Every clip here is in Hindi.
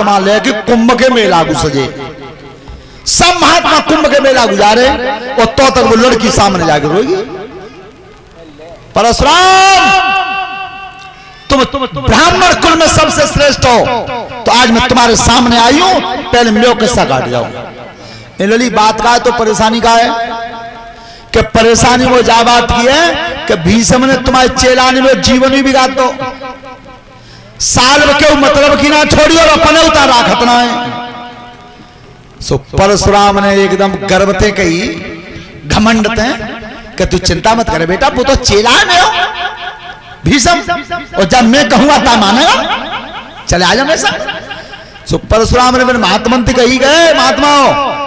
महात्मा लेके कुंभ के मेला घुसजे। सब महात्मा कुंभ के मेला गुजारे और तो तक वो लड़की सामने जाकर रोएगी। परशुराम तुम ब्राह्मण कुल में सबसे श्रेष्ठ हो, तो आज मैं तुम्हारे सामने आई हूं, पहले मेरे किस्सा काट जाओ। लड़ी बात का है तो परेशानी का है कि परेशानी वो जा बात की है कि भीष्म ने तुम्हारे चेलाने में जीवन भी बिगाड़ दो, साल के मतलब की ना छोड़ी और अपने उतारा खतना है। सो परशुराम ने एकदम गर्व थे कही, घमंड थे कि तू चिंता मत करे बेटा, वो तो चेला है मेरा भीष्म, और जब मैं कहूंगा ता मानेगा, चले आ जा मेरे साथ। सो परशुराम ने महात्मंत्री कही गए, महात्माओं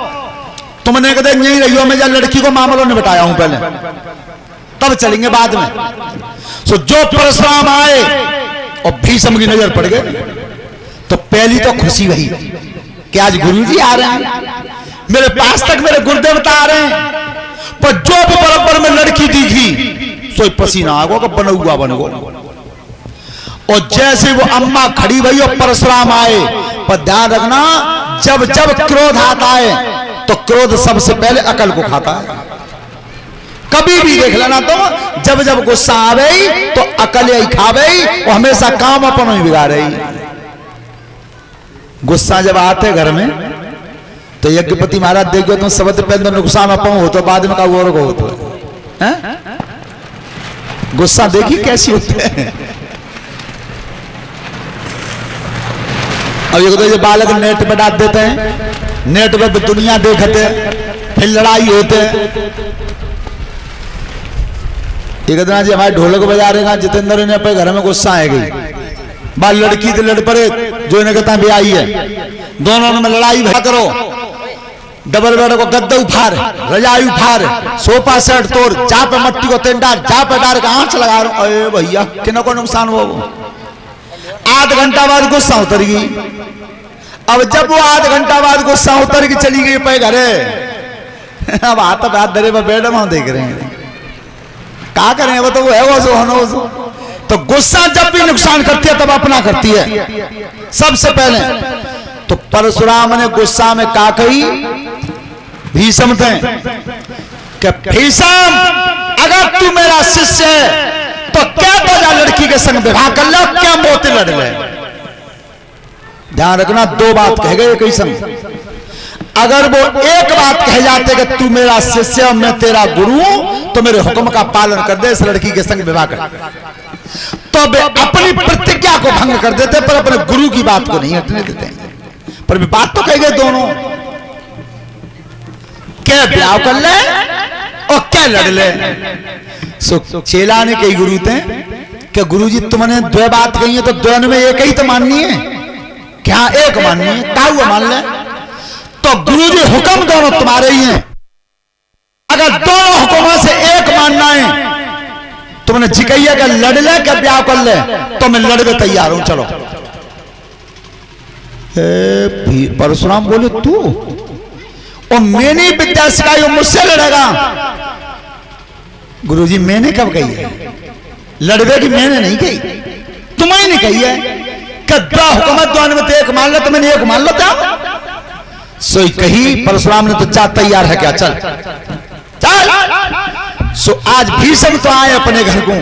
तुमने कदे यही रही हो, मैं जब लड़की को मामलों ने बताया हूं पहले, तब चलेंगे बाद में। सो जो परशुराम आए और भीष्म की नजर पड़ गई, तो पहली तो खुशी वही कि आज गुरुजी आ रहे हैं, मेरे पास तक मेरे गुरुदेवता आ रहे हैं। पर जो भी बराबर में लड़की दिखी सोई पसीना आगो का बन हुआ बन गो। और जैसे वो अम्मा खड़ी हुई और परशुराम आए, पर ध्यान रखना जब जब क्रोध आता है तो क्रोध सबसे पहले अकल को खाता है। कभी भी देख लेना तो जब जब गुस्सा आवे तो अकल ही खावे और हमेशा काम अपन ही बिगाड़े। गुस्सा जब आते घर में तो यज्ञपति महाराज देखो तुम सबसे पहले तो नुकसान अपन हो तो बाद में का वो हो तो है? गुस्सा देखी कैसी होती है। अब ये तो बालक नेट पे डाल देते हैं, नेट पे दुनिया देखते फिर लड़ाई होते। एक दिन जी हमारे ढोलक बजा रहे हैं जितेंद्र ने पे घर में गुस्सा आएगी, बाल लड़की से लड़ पड़े जो इन्हें कहता भी आई है, दोनों में लड़ाई भा करो, डबल बेड को गद्दा उफार, रजाई उफार, सोफा सेट तोड़, जा पे मट्टी को तेल डाल, जा पे डाल के आंच लगा रहा हूं। अरे भैया किन को नुकसान हो। आध घंटा बाद गुस्सा उतर गई। अब जब वो आध घंटा बाद गुस्सा उतर के चली गई पे घरे, अब हाथ पे हाथ धरे बेड में देख रहे हैं क्या करें, वो तो वो है वो सो होना वो सो। तो गुस्सा जब भी नुकसान करती है तब अपना करती है सबसे पहले। तो परशुराम ने गुस्सा में का कही भीष्म थे कि भीष्म अगर तू मेरा शिष्य है तो क्या बजा लड़की के संग विवाह कर ले, क्या मोती लड़ ले। ध्यान रखना दो बात कह गए कई संग। अगर वो एक बात कह जाते कि तू मेरा शिष्य और मैं तेरा गुरु हूं तो मेरे हुक्म का पालन कर दे, इस लड़की के संग विवाह कर, तो वे अपनी प्रतिज्ञा को भंग कर देते पर अपने गुरु की बात को नहीं हटने देते। पर भी बात तो कह गए दोनों, क्या ब्याह कर ले और क्या लड़ ले। चेला ने कई गुरु थे कि गुरु जी तुमने दो बात कही है तो दोनों में एक ही तो माननी है, क्या एक माननी है, क्या हुआ मान ले। तो गुरु जी हुक्म दोनों तुम्हारे ही हैं, अगर दोनों हुक्मों से एक मानना है, तुमने जिकैया का लड़ ले क्या ब्याह कर ले, तो मैं लड़ने तैयार हूं, चलो। परशुराम बोले तू और मैंने विद्या सिखाई और मुझसे लड़ेगा। गुरुजी मैंने कब कही है लड़वे की, मैंने नहीं कही, तुम्हें नहीं कही है कि दो हुकूमत दोनों में एक मान लो, तो मैंने एक मान लो क्या सोई कही। परशुराम ने तो चाह तैयार है क्या, चल चल। सो आज भीष्म तो आए अपने घर को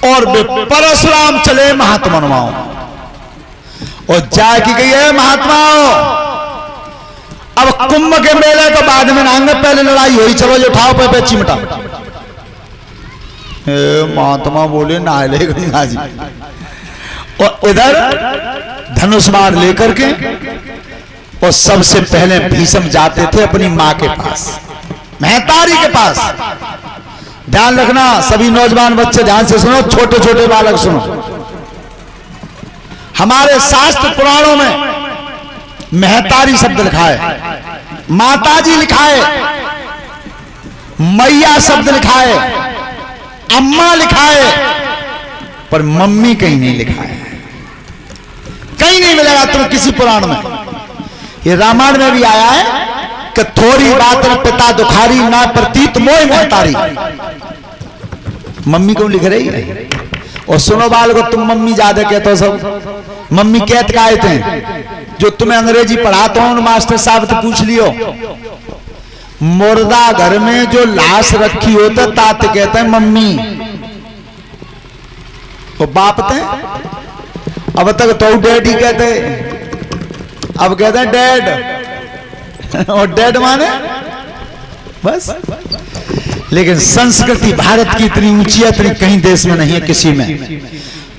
और परशुराम चले महात्मा और जाके गई है महात्माओं। अब कुंभ के मेले तो बाद में नांगे, पहले लड़ाई हुई, चलो जो उठाओ पे चिमटा। महात्मा बोले ना ले गंगा जी, और इधर धनुष बाण लेकर के और सबसे पहले भीष्म जाते थे अपनी मां के पास, महतारी के पास। ध्यान रखना सभी नौजवान बच्चे ध्यान से सुनो, छोटे छोटे बालक सुनो। हमारे शास्त्र पुराणों में महतारी शब्द लिखा है, माताजी लिखा है, मैया शब्द लिखा है, अम्मा लिखा है, पर मम्मी कहीं नहीं लिखा है, कहीं नहीं मिलेगा तुम किसी पुराण में। ये रामायण में भी आया है कि थोड़ी बात न पिता दुखारी ना प्रतीत मोह महतारी। मम्मी को लिख रही है और सुनो बाल को, तुम मम्मी ज्यादा कहते हो सब, मम्मी कहते का थे जो तुम्हें अंग्रेजी पढ़ाता हूं मास्टर साहब तो पूछ लियो। मुर्दा घर में जो लाश रखी होता तात कहते हैं मम्मी, वो बाप थे। अब तक तो डैडी कहते, अब कहते हैं डैड, और डैड माने बस। लेकिन संस्कृति भारत की इतनी ऊंची है, इतनी कहीं देश में नहीं है किसी में।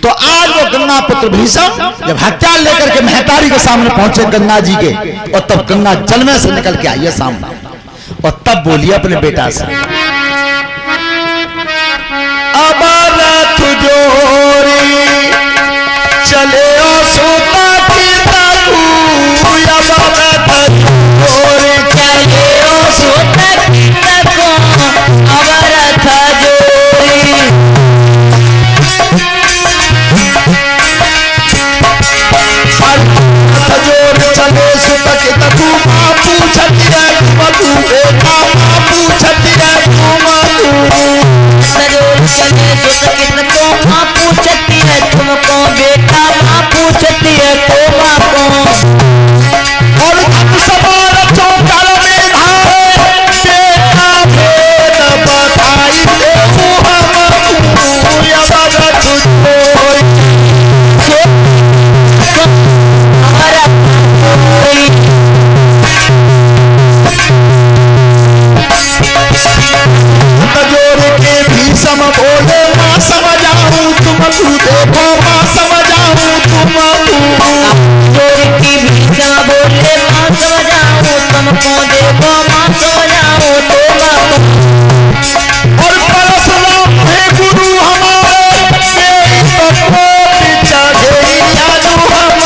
तो आज वो गंगा पुत्र भीषम जब हथियार लेकर के महतारी के सामने पहुंचे गंगा जी के, और तब गंगा जल में से निकल के आई है सामने, और तब बोलिए अपने बेटा से, अब रथ जोरी चले ओ सोता की ताकू, अब रथ जोरी चले ओ सोता की ताकू, अब रथ जोरी। रथ जोर चले सुता की ताकू, मां पूछती है तू बेटा, मां पूछती है तू मातू। चले सुता की ताकू, मां पूछती है तुमको बेटा, मां पूछती है तो मां को। और हम सवार चौकार में धारे, बेटा भेद बताई दे हम या बाबा तुझको हमारा जोर के भीषम बोले मां समझाऊं तुम तू देखो, मां समझाऊं तुम जोर की भीषम बोले मां समझाऊं तुमको देखो, मां समझाऊं तुम। और परशुराम है गुरु हमारे, चढ़े जादू हम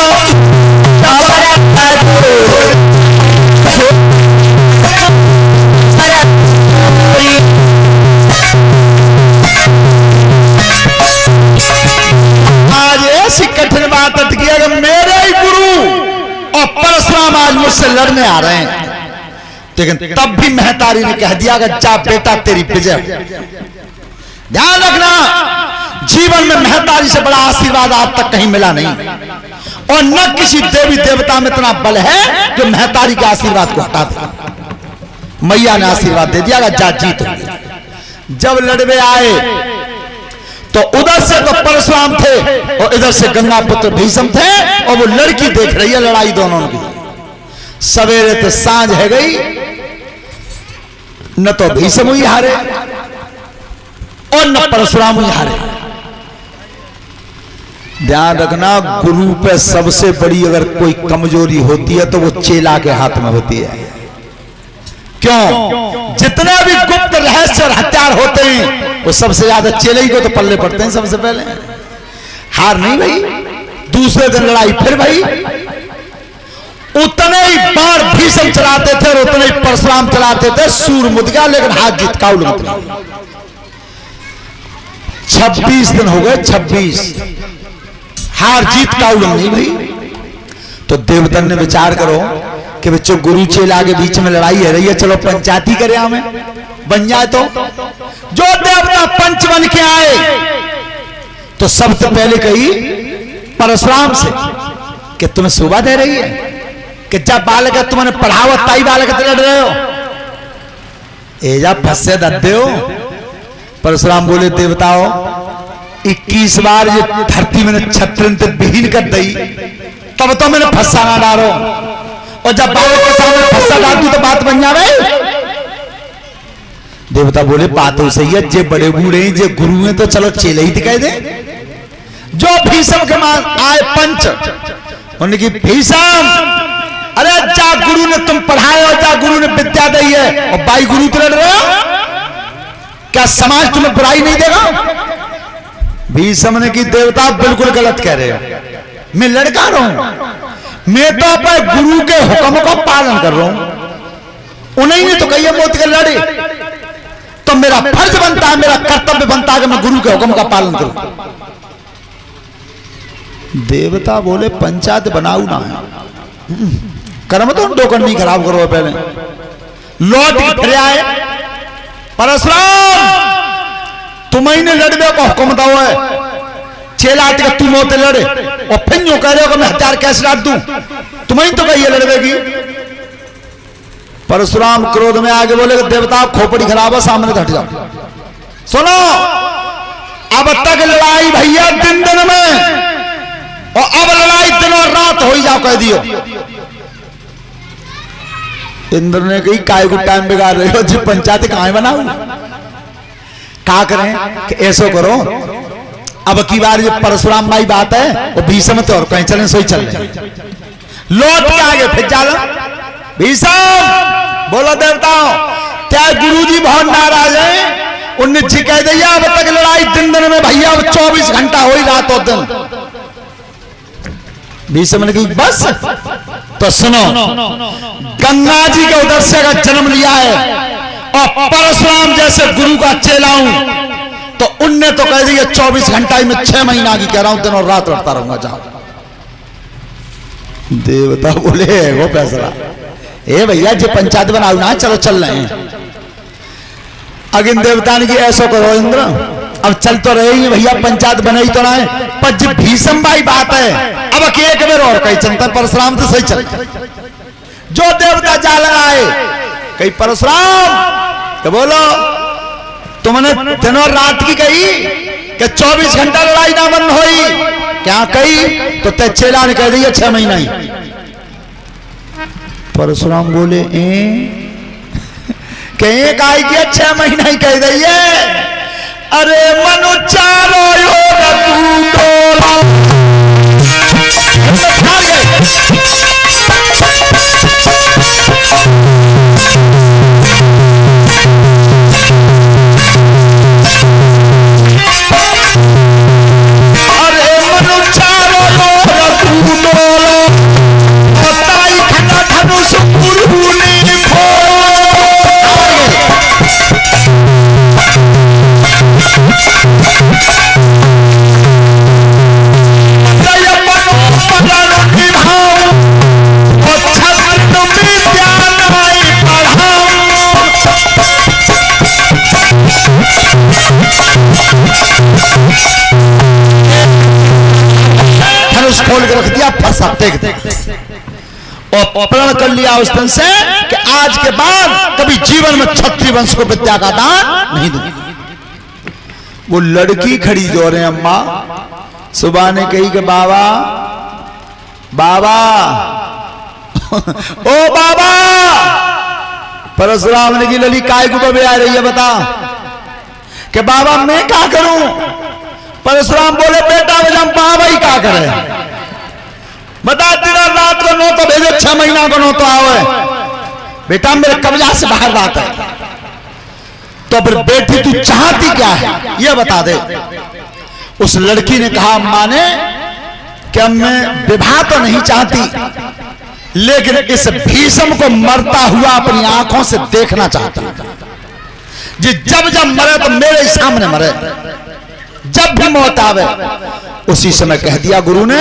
आज ऐसी कठिन बात अटकी, अगर मेरे ही गुरु और परशुराम आज मुझसे लड़ने आ रहे हैं, लेकिन तब भी महतारी ने कह दिया कि जा बेटा तेरी विजय। ध्यान रखना, जीवन में महतारी से बड़ा आशीर्वाद आज तक कहीं मिला नहीं, और न किसी देवी देवता में इतना बल है जो महतारी के आशीर्वाद को हटा दे। मैया ने आशीर्वाद दे दिया जा जीत। जब लड़वे आए तो उधर से तो परशुराम थे और इधर से गंगा पुत्र भीषम थे, और वो लड़की देख रही है लड़ाई दोनों की। सवेरे तो सांझ है गई, न तो भीषम हुई हारे और न परशुराम हुई हारे। ध्यान रखना, गुरु पे सबसे बड़ी अगर कोई कमजोरी होती है तो वो चेला के हाथ में होती है। क्यों? जितने भी गुप्त रहस्य और हथियार होते हैं वो सबसे ज्यादा चेले ही को तो पल्ले पड़ते हैं सबसे पहले। हार नहीं भाई, दूसरे दिन लड़ाई फिर भाई। उतने ही बाण भीषम चलाते थे और उतने ही परशुराम चलाते थे। सूर मुद गया लेकिन हाथ जीत का उलट गया। 26 दिन हो गए, 26 हार जीत का उलट नहीं भाई। तो देवतन ने विचार करो कि बच्चों गुरु चेला के बीच में लड़ाई है रही है, चलो पंचायती करें, हमें बन जाए। तो जो देवता पंच बन के आए तो सबसे पहले कही परशुराम से कि तुम्हें शोभा दे रही है कि जब बालक तुमने पढ़ाओ ताई बालक लड़ रहे हो, एजा फंसे दद्दे हो। परशुराम बोले देवताओं 21 बार ये धरती मैंने छत्र विहीन कर दी, तब तो मैंने फंसा ना डालो, और जब बालक के सामने फंसा डाल दूं तो बात बन जाए। देवता बोले बात तो सही है, जे बड़े बूढ़े हैं जे गुरु हैं तो चलो चेले ही दिखाई दे। जो भीषम के मान आए पंच, उन्होंने की भीषम अरे जा गुरु ने तुम पढ़ाए और जा गुरु ने विद्या दी है और बाई गुरु तो लड़ रहे हो, क्या समाज तुम्हें बुराई नहीं देगा? भीषम ने की देवता बिल्कुल गलत कह रहे हो, मैं लड़का रहा हूं, मैं तो अपने गुरु के हुक्म का पालन कर रहा हूं। उन्हीं ने तो कही मोती के लड़े, तो मेरा फर्ज बनता है, मेरा कर्तव्य बनता है कि मैं गुरु के हुक्म का पालन करूं। देवता बोले पंचायत बनाऊ ना है, कर्म तो टोकन नहीं खराब करो। पहले लौट के फिर आए, परशुराम तुम्हें ने लड़ने को हुक्म दो है, चेला के तू मोते लड़े और फिर यूं कह रहे हो कि मैं हथियार कैसे डाल दूं, तुम्हें तो कहिए लड़ेगी। परशुराम क्रोध में आगे बोले कि देवता खोपड़ी खराब है, सामने हट जाओ। सुनो, अब तक लड़ाई भैया दिन दिन में, और अब लड़ाई दिन और रात हो ही जाओ कह दियो। इंद्र ने कही काय को टाइम बिगाड़ रहे हो जी, पंचायत कहां बनाओ, क्या करें कि ऐसो करो। अब की बार ये परशुराम भाई बात है वो भीषम तो और कहीं चलें सोई चल रहे, लौट के आगे फिर चलो। भीषम बोलो देवताओं, क्या गुरुजी बहुत नाराज है, उनने जी कह दिया अब तक लड़ाई दिन दिन में भैया, अब 24 घंटा हो ही रात और दिन। भीषम ने कही बस, तो सुनो, गंगा जी के उधर से अगर जन्म लिया है और परशुराम जैसे गुरु का चेला हूं, तो उनने तो कह दिया 24 घंटा ही में 6 महीना की कह रहा हूं, दिन और रात लड़ता रहूंगा। जाओ। देवता बोले वो फैसला, ए भैया जो पंचायत बनाओ ना, चलो चल रहे हैं। अगिन देवता ने की ऐसा करो इंद्र, अब चल तो रहे ही भैया, पंचायत बनाई तो ना है, पर जब भीषम भाई बात है अब एक बेर और कहीं चलता, परशुराम तो सही चल। जो देवता जा लगाए कहीं परशुराम तो बोलो तुमने दिन और रात की कही कि 24 घंटा लड़ाई ना बंद होई, क्या कही तो ते चेला ने कह दिया 6 महीना ही। परशुराम बोले कहीं काय किया 6 महीना ही कह दिए। अरे मनु चारो योग खोल के रख दिया, फंसा टेक दे और प्रण कर लिया उस दिन से कि आज के बाद कभी जीवन में क्षत्रिय वंश को विद्या का दान नहीं दूंगी। वो लड़की खड़ी जो रहे अम्मा, सुबह ने कही कि बाबा बाबा ओ बाबा। परशुराम ने की लली काय को बबे आ रही है बता कि बाबा मैं क्या करूं। परशुराम बोले बेटा हम बाबा ही क्या करे, बता दिन रात को नो तो भेजो, 6 महीना को नो तो आओ बेटा, मेरे कब्जा से बाहर बात है। तो फिर बेटी तू चाहती क्या है ये बता दे। उस लड़की ने कहा मां ने कि मैं विवाह तो नहीं चाहती, लेकिन इस भीषम को मरता हुआ अपनी आंखों से देखना चाहता। जी जब जब मरे तो मेरे सामने मरे, जब भी मौत आवे। उसी समय कह दिया गुरु ने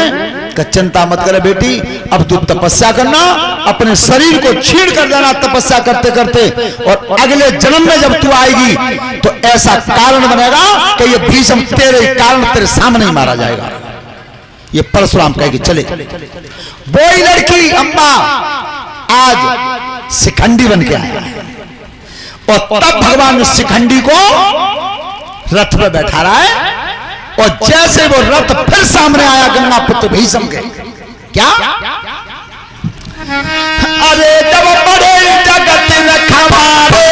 कि चिंता मत करे बेटी, अब तू तपस्या करना, अपने शरीर को छीड़ कर देना तपस्या करते करते, और अगले जन्म में जब तू आएगी तो ऐसा कारण बनेगा कि ये भीषम तेरे कारण तेरे सामने ही मारा जाएगा। ये परशुराम कहेगी चले। वही लड़की अम्बा आज शिखंडी बन के आया, और तब भगवान ने शिखंडी को रथ पे बैठा रहा है, और जैसे वो रथ फिर सामने आया गंगा पुत्र भीषम के, क्या अरे जब बड़े जगत रखवारे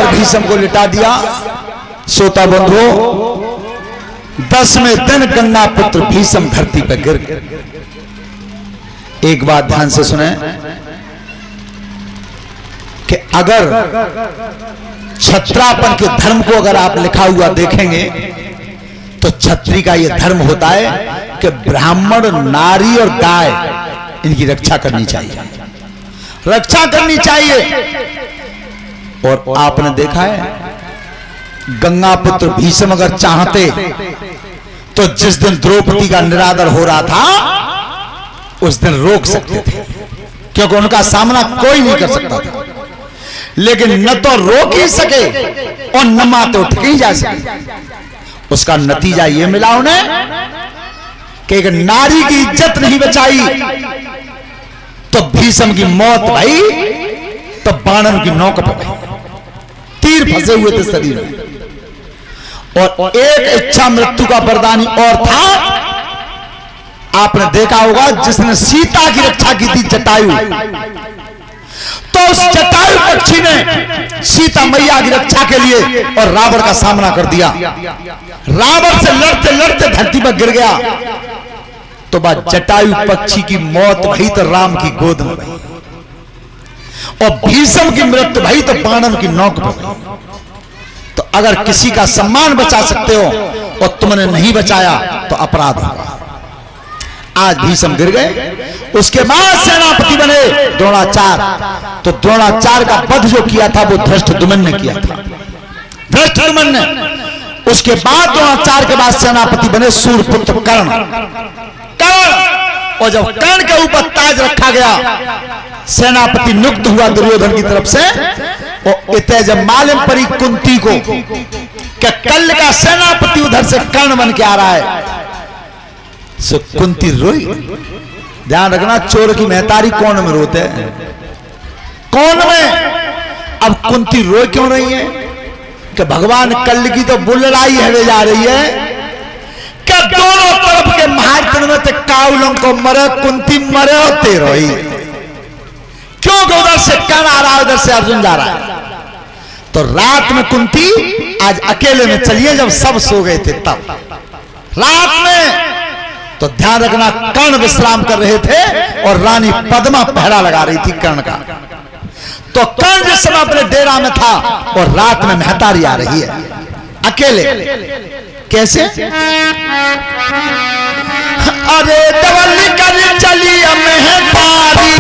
कर भीष्म को लिटा दिया। श्रोता बंधुओं, 10वें दिन गंगा पुत्र भीष्म धरती पर गिर गए। एक बात ध्यान से सुने कि अगर क्षत्रापन के धर्म को अगर आप लिखा हुआ देखेंगे तो क्षत्रिय का यह धर्म होता है कि ब्राह्मण, नारी और गाय इनकी रक्षा करनी चाहिए, रक्षा करनी चाहिए। और आपने देखा है गंगा पुत्र भीष्म अगर चाहते तो जिस दिन द्रौपदी का निरादर हो रहा था उस दिन रोक सकते थे, क्योंकि उनका सामना कोई नहीं कर सकता था। लेकिन न तो रोक ही सके और न माते उठ के ही जा सके। उसका नतीजा यह मिला उन्हें कि एक नारी की इज्जत नहीं बचाई तो भीष्म की मौत भाई तो बाणन की नौक पर गई, तीर फंसे हुए थे शरीर में। और एक इच्छा मृत्यु का वरदानी और था, आपने देखा होगा जिसने सीता की रक्षा की थी जटायु, तो उस जटायु पक्षी ने सीता मैया की रक्षा के लिए और रावण का सामना कर दिया। रावण से लड़ते लड़ते धरती पर गिर गया तो बाद जटायु पक्षी की मौत भई तो राम की गोद में भई, और भीष्म की मृत्यु भई तो बाणन की नोक पर भई। तो अगर किसी का सम्मान बचा सकते हो और तुमने नहीं बचाया तो अपराध होगा। आज भीष्म गिर गए, उसके बाद सेनापति बने द्रोणाचार्य। तो द्रोणाचार्य का वध जो किया था वो धृष्टद्युम्न ने किया था, धृष्टद्युम्न ने। उसके बाद द्रोणाचार्य के बाद सेनापति बने सूर्यपुत्र कर्ण। और जब कर्ण के ऊपर ताज रखा गया, सेनापति नियुक्त हुआ दुर्योधन की तरफ से, और इतने जब मालूम पड़ी कुंती को कि कल का सेनापति उधर से कर्ण बन के आ रहा है, सो कुंती रोई। ध्यान रखना, चोर की महतारी कौन में रोते हैं, कौन में। अब कुंती रोई क्यों रही है कि भगवान कल की तो बुलड़ाई है जा रही है कि दोनों तरफ के महारथन में ते काउलों को मरे, कुंती मरे और ते रोई। क्योंकि उधर से कर्ण आ रहा है, उधर से अर्जुन जा रहा है। तो रात में कुंती आज अकेले में चलिए, जब सब सो गए थे तब रात में। तो ध्यान रखना, कर्ण विश्राम कर रहे थे और रानी पद्मा पहरा लगा रही थी कर्ण का। तो कर्ण जिस समय अपने डेरा में था और रात में महतारी आ रही है अकेले। कैसे? अरे दवल कर चली महतारी